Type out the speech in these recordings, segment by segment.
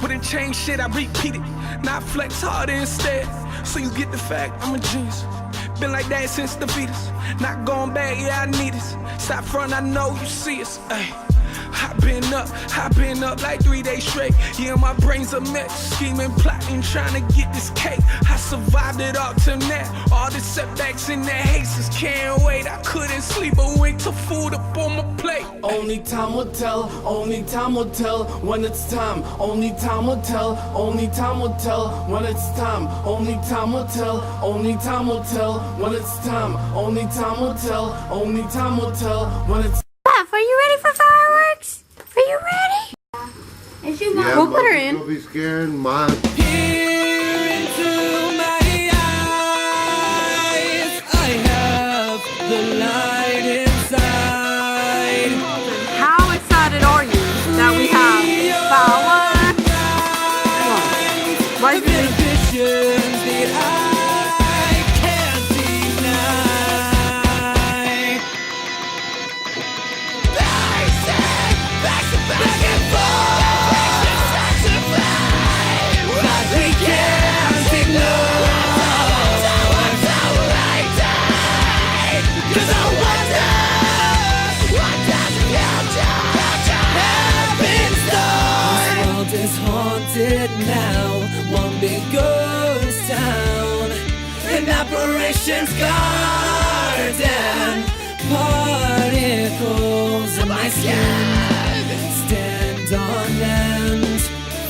Wouldn't change shit, I repeat it. Not flex harder instead. So you get the fact, I'm a genius. Been like that since the fetus. Not going back, yeah, I need it. Stop front, I know you see us. Ay. I been up like 3 days straight. Yeah, my brain's a mess. Scheming, plotting, trying to get this cake. I survived it all till now. All the setbacks and the hases. Can't wait, I couldn't sleep. I wait till food up on my plate. Only time will tell, only time will tell when it's time. Only time will tell, only time will tell when it's time. Only time will tell, only time will tell when it's time. Only time will tell, only time will tell when it's Beth, are you ready for fireworks? Are you ready? Is your mom? Yeah, We'll put her in. You'll be scaring Mom. Peer into my eyes. I have the light inside. How excited are you that we have fireworks? Come on. Why is it? Visions that I can't deny. Back and forth. But we can't ignore. 'Cause I wonder what does the future have in store. This world is haunted now. One big ghost town. An apparition's garden. Particles in my skin stand on end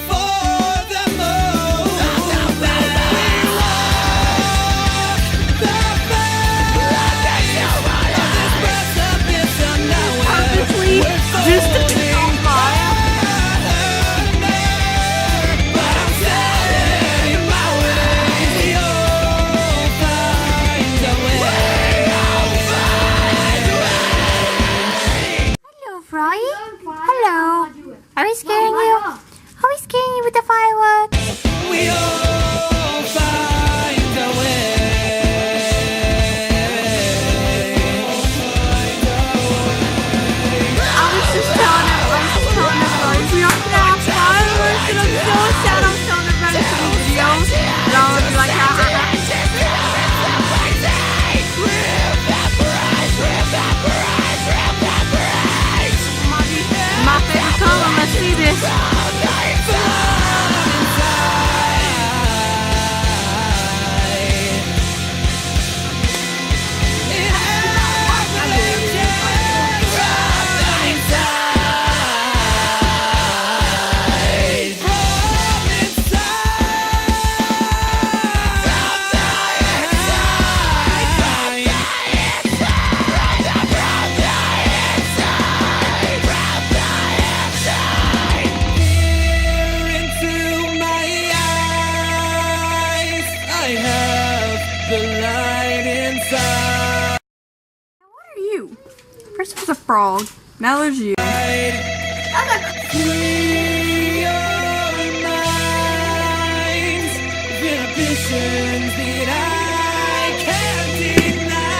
for the moment. We walk the path of this precipice of nowhere. Purposely just to be on fire. But I'm setting my way. You'll find a way. Hello, Fry. Hello. Are we scaring you? Are we scaring you with the fireworks? We all find a way. I was just telling everybody, we are gonna have fireworks and I'm so sad. I'm showing everybody some videos. And I'm gonna be like, ha ha ha. My favorite color, let's see this. What are you? First was a frog, now there's you. Free your minds, inhibitions that I can't deny.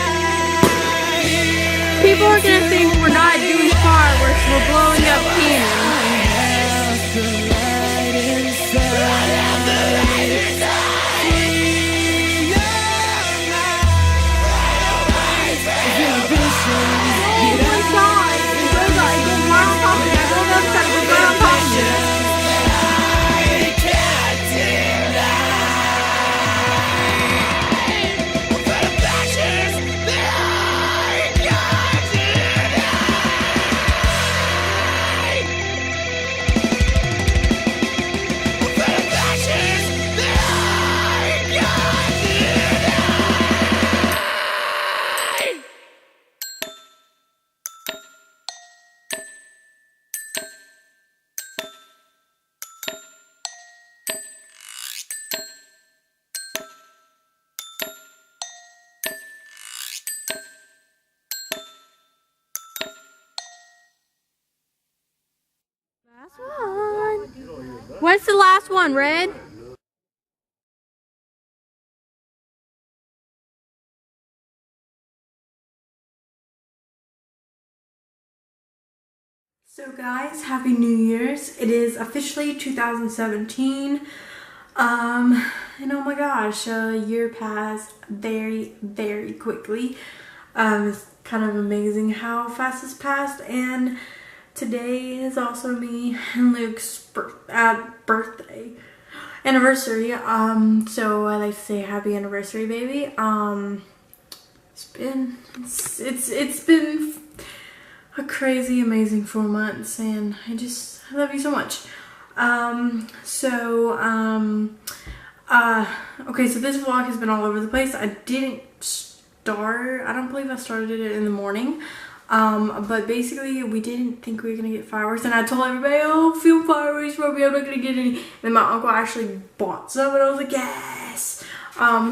People are gonna think we're not doing fireworks, we're blowing up cannons. The light inside. Free your minds, inhibitions Oh my god! We're like, we're on top of it. I go upside, we're on top of it. I can't deny. What kind of passions that I can't deny. What kind of passions that I can't deny. Last one. What's the last one, Red? So guys, Happy New Year's. It is officially 2017. And oh my gosh, a year passed very, very quickly. It's kind of amazing how fast it's passed, and today is also me and Luke's birthday anniversary. So I like to say happy anniversary, baby. It's been a crazy, amazing 4 months, and I love you so much. Okay, so this vlog has been all over the place. I don't believe I started it in the morning. But basically we didn't think we were gonna get fireworks, and I told everybody, oh, film fireworks for me, I'm not gonna get any. And then my uncle actually bought some, and I was like, yes.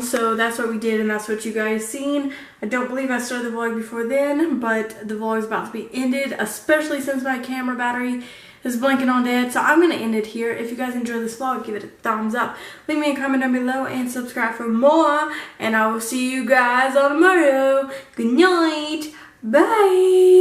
So that's what we did, and that's what you guys seen. I don't believe I started the vlog before then, but the vlog is about to be ended, especially since my camera battery is blinking on dead. So I'm gonna end it here. If you guys enjoyed this vlog, give it a thumbs up, leave me a comment down below, and subscribe for more, and I will see you guys on tomorrow. Good night. Bye.